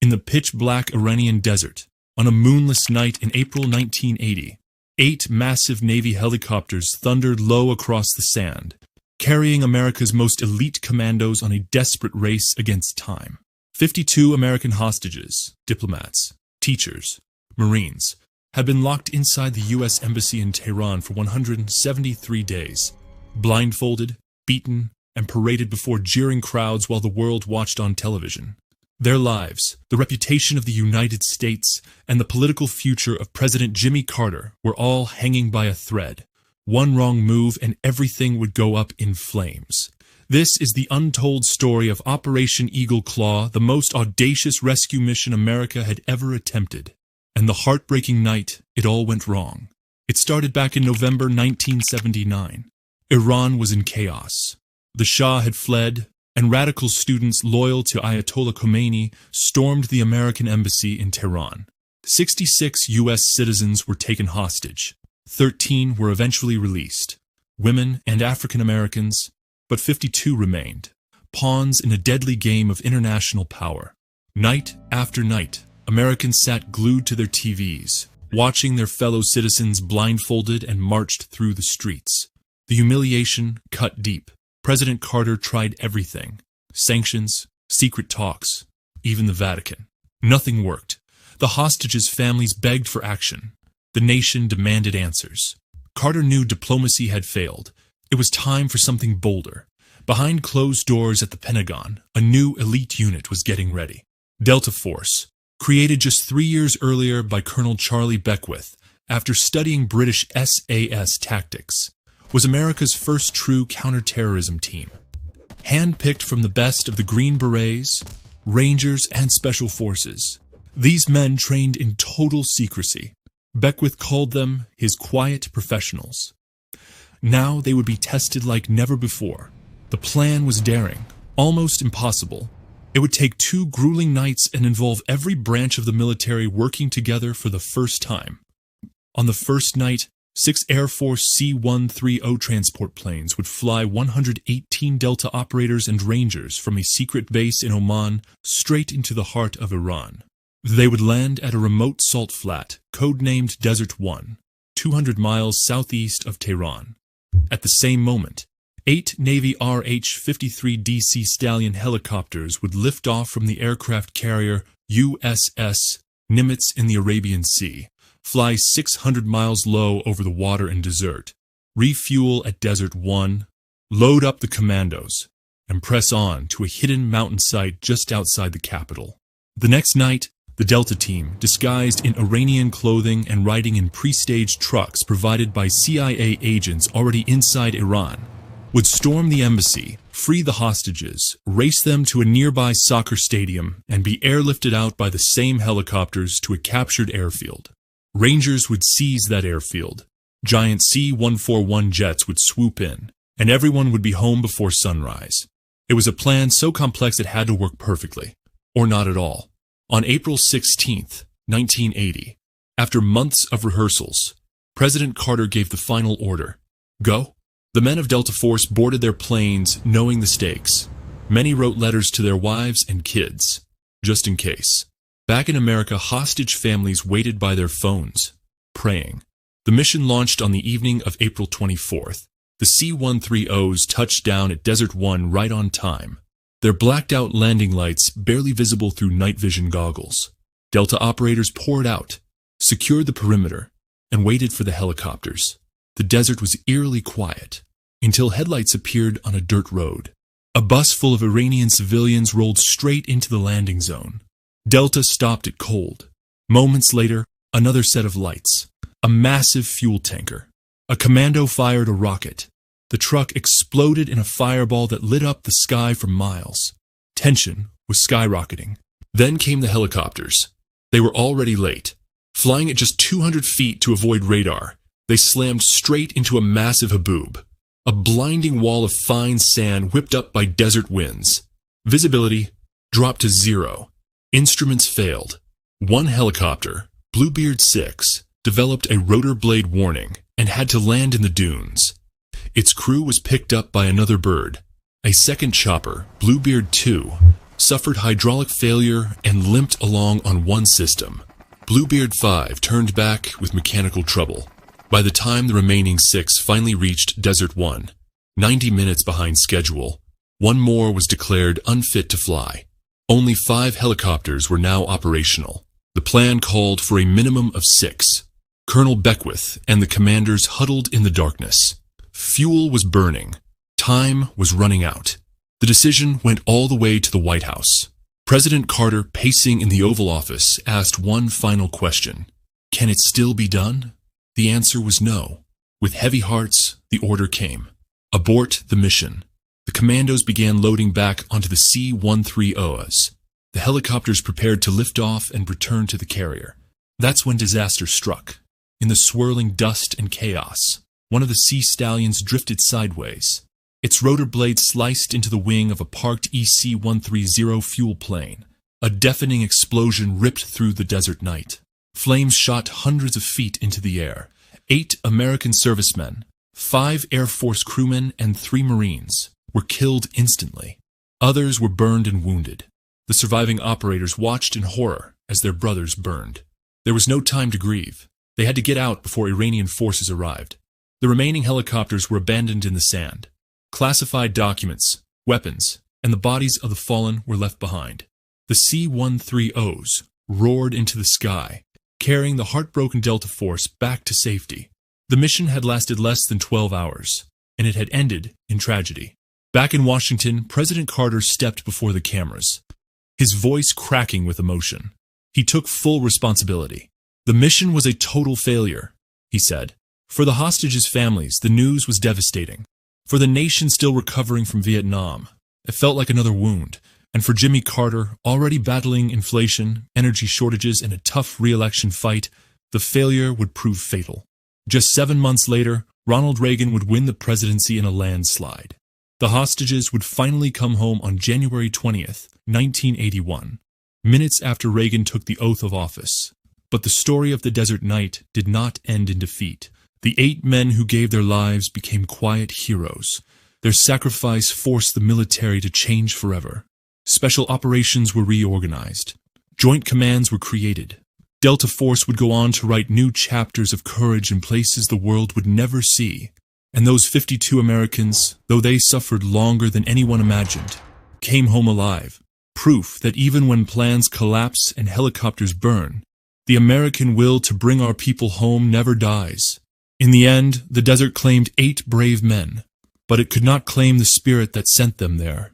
In the pitch-black Iranian desert, on a moonless night in April 1980, 8 massive Navy helicopters thundered low across the sand, carrying America's most elite commandos on a desperate race against time. 52 American hostages, diplomats, teachers, Marines, had been locked inside the U.S. Embassy in Tehran for 173 days, blindfolded, beaten, and paraded before jeering crowds while the world watched on television. Their lives, the reputation of the United States, and the political future of President Jimmy Carter were all hanging by a thread. One wrong move and everything would go up in flames. This is the untold story of Operation Eagle Claw, the most audacious rescue mission America had ever attempted. And the heartbreaking night it all went wrong. It started back in November 1979. Iran was in chaos. The Shah had fled, and radical students loyal to Ayatollah Khomeini stormed the American embassy in Tehran. 66 U.S. citizens were taken hostage. 13 were eventually released, women and African Americans, but 52 remained, pawns in a deadly game of international power. Night after night, Americans sat glued to their TVs, watching their fellow citizens blindfolded and marched through the streets. The humiliation cut deep. President Carter tried everything: sanctions, secret talks, even the Vatican. Nothing worked. The hostages' families begged for action. The nation demanded answers. Carter knew diplomacy had failed. It was time for something bolder. Behind closed doors at the Pentagon, a new elite unit was getting ready. Delta Force, created just 3 years earlier by Colonel Charlie Beckwith after studying British SAS tactics, was America's first true counterterrorism team. Handpicked from the best of the Green Berets, Rangers, and Special Forces, these men trained in total secrecy. Beckwith called them his quiet professionals. Now they would be tested like never before. The plan was daring, almost impossible. It would take 2 grueling nights and involve every branch of the military working together for the first time. On the first night, 6 Air Force C-130 transport planes would fly 118 Delta operators and Rangers from a secret base in Oman straight into the heart of Iran. They would land at a remote salt flat, codenamed Desert 1, 200 miles southeast of Tehran. At the same moment, 8 Navy RH-53DC Stallion helicopters would lift off from the aircraft carrier USS Nimitz in the Arabian Sea, fly 600 miles low over the water and desert, refuel at Desert 1, load up the commandos, and press on to a hidden mountain site just outside the capital. The next night, the Delta team, disguised in Iranian clothing and riding in pre-staged trucks provided by CIA agents already inside Iran, would storm the embassy, free the hostages, race them to a nearby soccer stadium, and be airlifted out by the same helicopters to a captured airfield. Rangers would seize that airfield. Giant C-141 jets would swoop in, and everyone would be home before sunrise. It was a plan so complex it had to work perfectly, or not at all. On April 16, 1980, after months of rehearsals, President Carter gave the final order: go. The men of Delta Force boarded their planes knowing the stakes. Many wrote letters to their wives and kids, just in case. Back in America, hostage families waited by their phones, praying. The mission launched on the evening of April 24th. The C-130s touched down at Desert 1 right on time, their blacked-out landing lights barely visible through night vision goggles. Delta operators poured out, secured the perimeter, and waited for the helicopters. The desert was eerily quiet, until headlights appeared on a dirt road. A bus full of Iranian civilians rolled straight into the landing zone. Delta stopped it cold. Moments later, another set of lights. A massive fuel tanker. A commando fired a rocket. The truck exploded in a fireball that lit up the sky for miles. Tension was skyrocketing. Then came the helicopters. They were already late. Flying at just 200 feet to avoid radar, they slammed straight into a massive haboob. A blinding wall of fine sand whipped up by desert winds. Visibility dropped to 0. Instruments failed. One helicopter, Bluebeard 6, developed a rotor blade warning and had to land in the dunes. Its crew was picked up by another bird. A second chopper, Bluebeard 2, suffered hydraulic failure and limped along on one system. Bluebeard 5 turned back with mechanical trouble. By the time the remaining 6 finally reached Desert 1, 90 minutes behind schedule, one more was declared unfit to fly. Only 5 helicopters were now operational. The plan called for a minimum of 6. Colonel Beckwith and the commanders huddled in the darkness. Fuel was burning. Time was running out. The decision went all the way to the White House. President Carter, pacing in the Oval Office, asked one final question. Can it still be done? The answer was no. With heavy hearts, the order came. Abort the mission. The commandos began loading back onto the C-130s. The helicopters prepared to lift off and return to the carrier. That's when disaster struck. In the swirling dust and chaos, one of the Sea Stallions drifted sideways. Its rotor blade sliced into the wing of a parked EC-130 fuel plane. A deafening explosion ripped through the desert night. Flames shot hundreds of feet into the air. 8 American servicemen, 5 Air Force crewmen, and 3 Marines were killed instantly. Others were burned and wounded. The surviving operators watched in horror as their brothers burned. There was no time to grieve. They had to get out before Iranian forces arrived. The remaining helicopters were abandoned in the sand. Classified documents, weapons, and the bodies of the fallen were left behind. The C-130s roared into the sky, carrying the heartbroken Delta Force back to safety. The mission had lasted less than 12 hours, and it had ended in tragedy. Back in Washington, President Carter stepped before the cameras, his voice cracking with emotion. He took full responsibility. The mission was a total failure, he said. For the hostages' families, the news was devastating. For the nation still recovering from Vietnam, it felt like another wound. And for Jimmy Carter, already battling inflation, energy shortages, and a tough re-election fight, the failure would prove fatal. Just 7 months later, Ronald Reagan would win the presidency in a landslide. The hostages would finally come home on January 20th, 1981, minutes after Reagan took the oath of office. But the story of the desert night did not end in defeat. The 8 men who gave their lives became quiet heroes. Their sacrifice forced the military to change forever. Special operations were reorganized. Joint commands were created. Delta Force would go on to write new chapters of courage in places the world would never see. And those 52 Americans, though they suffered longer than anyone imagined, came home alive. Proof that even when plans collapse and helicopters burn, the American will to bring our people home never dies. In the end, the desert claimed 8 brave men, but it could not claim the spirit that sent them there.